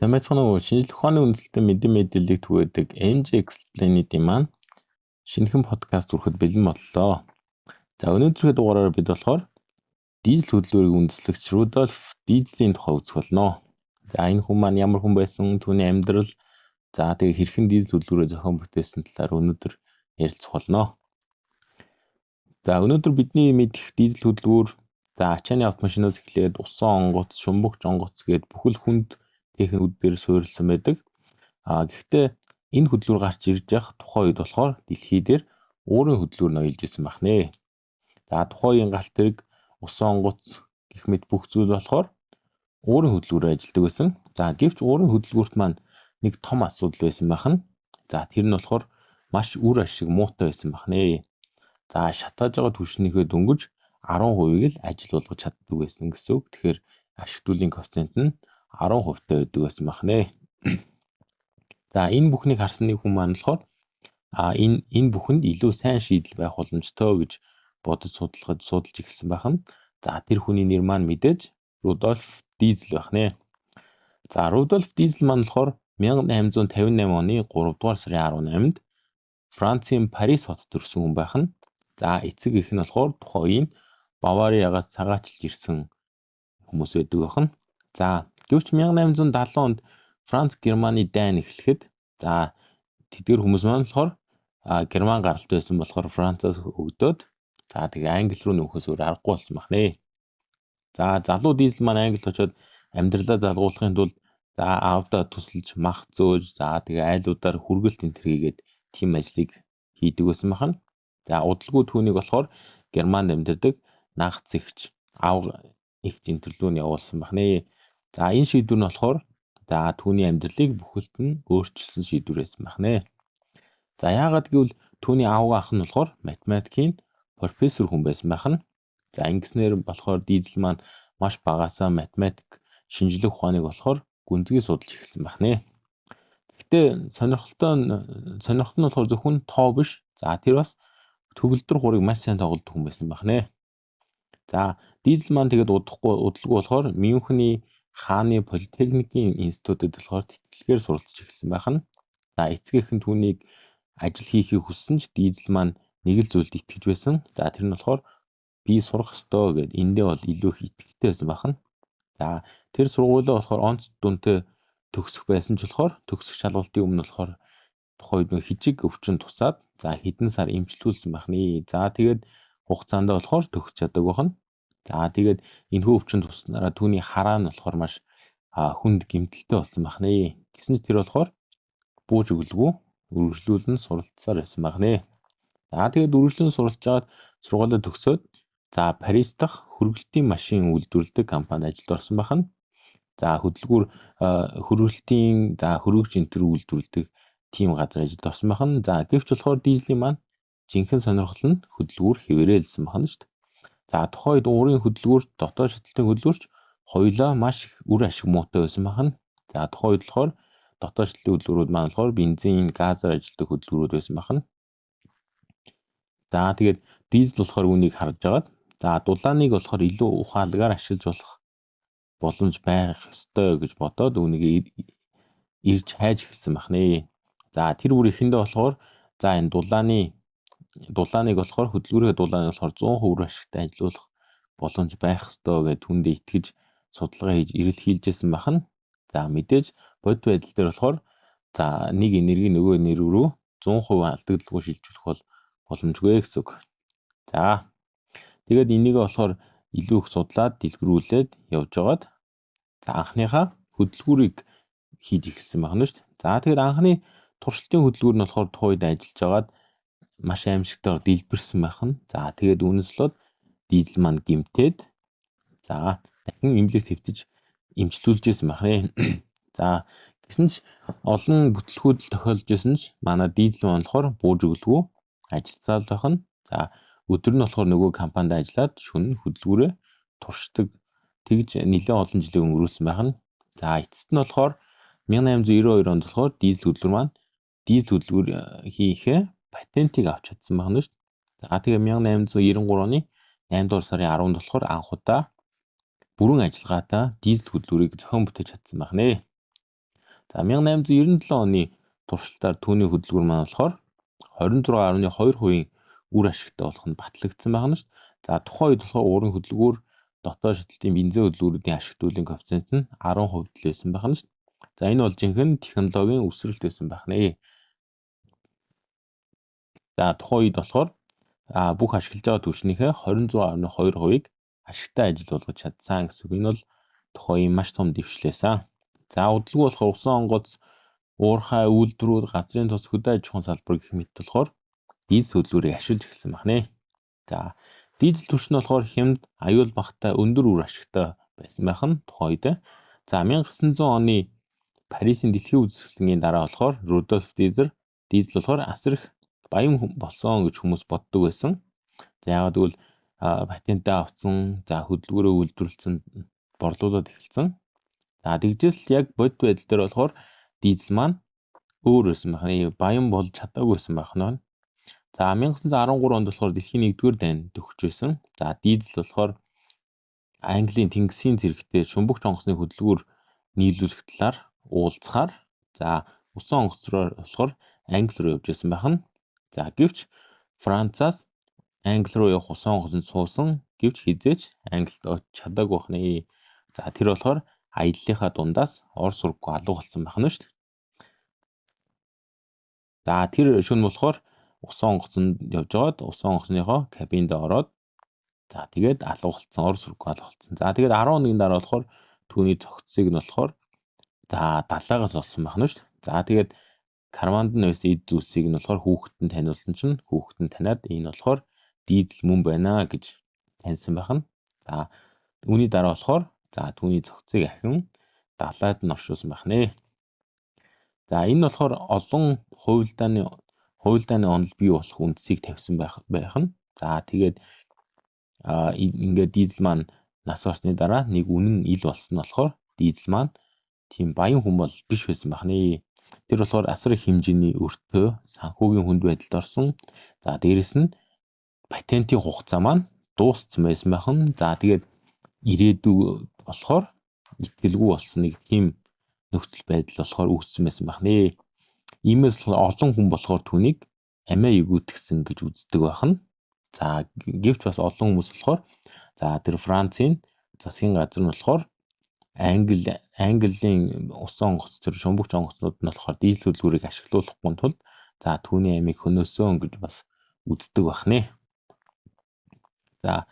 Тэмэцхэн шинжлэх ухааны үндэслэлтэй мэдээллийг түгээдэг NG Explain-ийн маань шинэхэн подкаст хүрэхэд бэлэн боллоо. За өнөөдрийн дугаараар бид болохоор дизель хөдөлгөөрийг үндэслэгч Рудольф Дизелийн тухай үзэх болно. За энэ хүн маань ямар хүн байсан, түүний амьдрал, за тэгээ хэрхэн дизель хөдөлгөөрөө зохион бүтээсэн талаар өнөөдөр ярилцах болно. За өнөөдөр бидний мэдэх дизель хөдөлгөөр за ачааны автомашинаас эхлээд усан онгоц, шумбагч онгоц гээд бүхэл хүнд техникүүд дээр суурилсан байдаг. Гэхдээ энэ хөдөлгөөр гарч ирж явах тухайн үед болохоор дэлхий дээр өөрийн хөдөлгөөр ноёлж исэн байна. За тухайн үеийн галт тэрэг, усан онгоц гэх мэт бүх зүйл болохоор өөрийн хөдөлгөөрөөр ажилладаг байсан. За гэвч өөрийн хөдөлгөөрт маань нэг том асуудал байсан байна. За тэр нь болохоор маш үр ашиг муутай байсан байна. За шатааж байгаа түвшнийхээ дөнгөж 10%-ийг л ажил болгож чаддаг байсан гэсэн үг. Тэгэхээр ашиглуулын коэффициент нь 10% таа байдаг байсан байна. За энэ бүхнийг харсан нэг хүн маань болохоор энэ бүхэнд илүү сайн шийдэл байх боломжтой гэж бодож судалж эхэлсэн байна. За тэр хүний нэр маань мэдээж Рудольф Дизель байна. За Рудольф Дизель маань болохоор 1858 оны 3 дугаар сарын 18-нд Францын Парис хотод төрсөн хүн байна. За эцэг эх нь болохоор тухайн үеийн Бавариагаас цагаатчилж ирсэн хүмүүс байдаг байна. За гэвч 1870 онд Франц Германы дайн эхлэхэд за тэдгээр хүмүүс маань болохоор Герман гаралт байсан болохоор Францаас өгдөөд за тэгээ Англи руу нөхөөс өөр аргагүй болсон байна. За залуу Дизель маань Англид очиод амьдралаа залгуулахын тулд за аавдаа тусалж мах зөөж за тэгээ айлуудаар хүргэлт энэ төргээд тийм ажлыг хийдэг байсан байна. За удалгүй түүнийг болохоор Германд амьдардаг нагц эгч аав их зинтэрлүүн явуулсан байна. За энэ шийдвэр нь болохоор за түүний амьдралыг бүхэлд нь өөрчилсөн шийдвэр байсан байна. За яагаад гэвэл түүний аав ах нь болохоор математикийн профессор хүн байсан байна. За ингэснээр болохоор Дизель маань маш багасаа математик, шинжлэх ухааныг болохоор гүнзгий судалж эхэлсэн байна. Гэхдээ сонирхолтой нь болохоор зөвхөн тоо биш. За тэр бас төгөлдөр гурыг маш сайн тоглодог хүн байсан байна. За Дизель маань тэгээд удалгүй болохоор Мюнхний хааны политехникийн институтэд болохоор тэтгэлгээр суралцж эхэлсэн байна. За эцгийнх нь түүнийг ажил хийхийг хүссэн ч Дизель маань нэг л зүйлд итгэж байсан. За тэр нь болохоор би сурах ёстой гэд эндээ бол илүү их итгэлтэй байсан байна. За тэр сургуулиа болохоор онц дүнтэй төгсөх байсан ч болохоор төгсөх шалгалтын өмнө болохоор тухайн үед хижиг өвчин тусаад за хэдэн сар эмчилүүлсэн байна. За тэгээд хугацаанд болохоор төгсч чаддаг байна. За тэгээд энэхүү өвчин туснараа түүний хараа нь болохоор маш хүнд гэмтэлтэй болсон байна. Гэсэн ч тэр болохоор бууж өглгүй үргэлжлүүлэн суралцсаар байсан байна. За тэгээд үргэлжлэн суралцж аваад сургуулаа төгсөөд за Парис дахь хөргөлтийн машин үйлдвэрлэдэг компанид ажилд орсон байна. За хөдөлгүүр хөргөлтийн хөргөгч энтер үйлдвэрлэдэг тийм газар ажилд орсон байна. За гэвч болохоор Дизелийн маань жинхэнэ сонирхол нь хөдөлгүүр хэвээрэлсэн байна шүү дээ. За тухайн үед уурын хөдөлгүүрч, дотоод шаталтын хөдөлгүүрч хоёулаа маш их үр ашиг муутай байсан байна. За тухайн үед болохоор дотоод шаталтын хөдөлгүүрүүд маань болохоор бензин, газаар ажилтдаг хөдөлгүүрүүд байсан байна. За тэгээд Дизель болохоор үүнийг харж агаад за дулааныг болохоор илүү ухаалгаар ашиглаж болох боломж байх ёстой гэж бодоод үүнийг ирж хайж эхэлсэн байна. За тэр бүр ихэндээ болохоор за энэ дулааныг болохоор хөдөлгөөрийн дулааныг болохоор 100% үр ашигтай ажилуулах боломж байх ёстой гэж түндээ итгэж судалгаа хийж эрэлхийлжсэн байна. За мэдээж бодит байдал дээр болохоор за нэг энерги нөгөө энерги рүү 100% алдагдaltaгүй шилжүүлэх бол боломжгүй гэсэн үг. За тэгээд энийг болохоор илүү их судлаад дэлгэрүүлээд явж байгаад за анхныхаа хөдөлгүүрийг хийж эхэлсэн байна шүү дээ. За тэгээд анхны туршилтын хөдөлгүүр нь болохоор тухайд ажиллаж байгаад маш аимшигтайгаар дэлбэрсэн байна. За тэгээд үнэслээд Дизель маань гэмтээд за дахин имлэг твтэж эмчилүүлж байсан байна. За гэсэн ч олон бүтлгүүд л тохиолж байсан ч манай Дизель маань болохоор бууж өглгүй ажиллаад байна. За өдөр нь болохоор нөгөө компанид ажиллаад шөнө хөдөлгүүрээ туршдаг. Тэгж нэлээд олон жилийн өнгөрүүлсэн байна. За эцэст нь болохоор 1892 онд болохоор Дизель хөдөлгүүр хийхээ патентыг авч чадсан байна шүү дээ. За тэгээ 1893 оны 8 дугаар сарын 10-нд болохоор анх удаа бүрэн ажиллагаатай Дизель хөдөлгүүрийг зохион бүтээж чадсан байна. За 1897 оны туршилтаар түүний хөдөлгүүр маань болохоор 26.2% үр ашигтай болох нь батлагдсан байна шүү дээ. За тухайн үед болохоор уурын хөдөлгүүр дотоод шидэлтийн бензин хөдөлгүүрүүдийн ашигт үйлдвэрлэлийн коэффициент нь 10% л байсан байна шүү дээ. За энэ бол жинхэнэ технологийн өсрэлт байсан байна. За тухайн үед болохоор бүх ашиглаж байгаа түвшнийхээ 26.2%-ийг ашигтай ажил болгож чадсан гэсэн үг. Энэ бол тухайн үеийн маш том дэвшлээсэн. За удалгүй болохоор усан онгоц, уурхай, үйлдвэрүүд, газрын тус, хөдөө аж ахуйн салбар гэх мэт болохоор дизель хөдөлгүүрийг ашиглаж эхэлсэн байна. За дизель түвшин нь болохоор хямд, аюул багатай, өндөр үр ашигтай байсан байх нь тухайн үед. За 1900 оны Парисын дэлхийн үзэсгэлэнгийн дараа болохоор Рудольф дизель болохоор асар их баян болсон гэж хүмүүс боддог байсан. За яагаад гэвэл патентээ авсан, за хөдөлгөөрөө үйлдвэрлэсэн, борлуулаад эхэлсэн. За тэгжээс яг бодит байдал дээр болохоор дизель маань өөр байсан байна. Баян болж чадаагүй байсан байна. За 1913 онд болохоор дэлхийн 1-р дайнд төгсөж байсан. За дизель болохоор Английн тэнгисийн зэрэгтээ шумбагч онгоцны хөдөлгүүр нийлүүлэх талаар уулзахаар за усан онгоц руу болохоор Англи руу явж байсан байна. За гэвч Францаас Англи руу явах усан онгоцонд суусан гэвч хизээч Англид очиж чадаагүй байна. За тэр болохоор аяллахаа дундаас ор сургуу алга болсон байна шүү дээ. За тэр шөнө болохоор усан онгоцонд явж байгаад усан онгоцныхоо кабинд ороод за тэгээд алга болсон, ор сургуу алга болсон. За тэгээд 10 хоногийн дараа болохоор түүний цогцсыг нь болохоор за далаагаас олсон байна шүү дээ. За тэгээд карманд нь байсан эд зүйлсийг нь болохоор хүүхэдтэй таниулсан чинь хүүхэд нь таниад энэ болохоор дизель мөн байна гэж таньсан байна. За үүний дараа болохоор за түүний цогцыг ахин далайд нь оршуулсан байна. За энэ нь болохоор олон хувилдааны онол бий болох үндсийг тавьсан байх нь. За тэгээд ингээд дизель маань нас барсны дараа нэг үнэн ил болсон нь болохоор дизель маань тийм баян хүн бол биш байсан байна. Тэр болохоор асар их хэмжээний өртөө, санхүүгийн хүнд байдалд орсон. За дээрэс нь патентийн хугацаа маань дууссан байсан байна. За тэгээд ирээдүй болохоор итгэлгүй болсон нэг тийм нөхцөл байдал болохоор үүссэн байсан байна. Иймээс олон хүн болохоор түүнийг амиа эгүүтгсэн гэж үздэг байна. За гэвч бас олон хүмүүс болохоор за тэр Францын засгийн газар нь болохоор Английн усан онгоц тэр шумбагч онгоцнууд нь болохоор дизель хөдөлгүүрийг ашиглуулахгүй тулд за түүний амийг хөнөөсөн гэж бас үздэг байна. За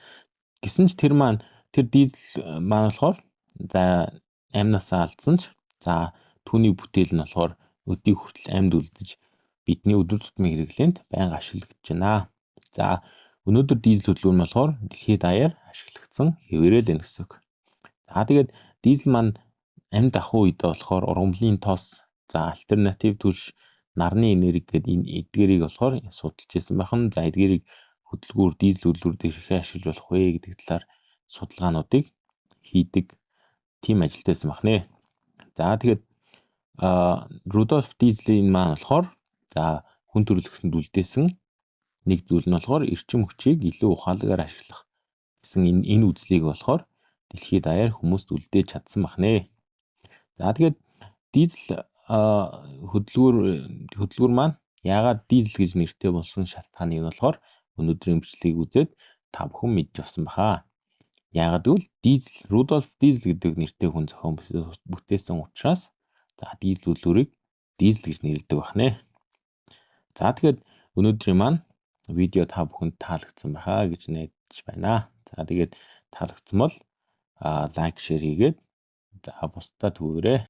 гисэн ч тэр дизель маань болохоор за амнасаа алдсан ч за түүний бүтээл нь болохоор өдийг хүртэл амьд үлдэж бидний өдөр тутмын хэрэглээнд байнга ашиглагдаж байна. За өнөөдөр дизель хөдөлгүүр нь болохоор дэлхийд даяар ашиглагдсан хэвээрээ л байна гэсэн үг. За тэгээд дизель маань амьд ахуй үед болохоор ургамлын тос, за альтернатив түлш, нарны энерги гэдэг энэ эдгээрийг болохоор судалж ирсэн байна. За эдгээрийг хөдөлгүүр, дизель хөдөлгүүр дээр хэрхэн ашиглаж болох вэ гэдэг талаар судалгаануудыг хийдэг тийм ажилтайсан байна. За тэгээд Рудольф дизелийн маань болохоор за хүн төрөлхтөнд үлдээсэн нэг зүйл нь болохоор эрчим хүчийг илүү ухаалгаар ашиглах гэсэн энэ үзлийг болохоор дэлхийд даяар хүмүүст үлдээж чадсан байна. За тэгээд дизель хөдөлгүүр маань яагаад дизель гэж нэртэй болсон шалтгааныг нь болохоор өнөөдрийн бичлэгийг үзээд та бүхэн мэдж авсан баха. Яагаад гэвэл Рудольф дизель гэдэг нэртэй хүн зохион бүтээсэн учраас за дизель хөдөлгүүрийг дизель гэж нэрлэдэг байна. За тэгээд өнөөдрийн маань видео та бүхэнд таалагдсан баха гэж найдаж байна. За тэгээд таалагдсан бол лайк, шеэр хийгээд за бусдад түгэээрэй.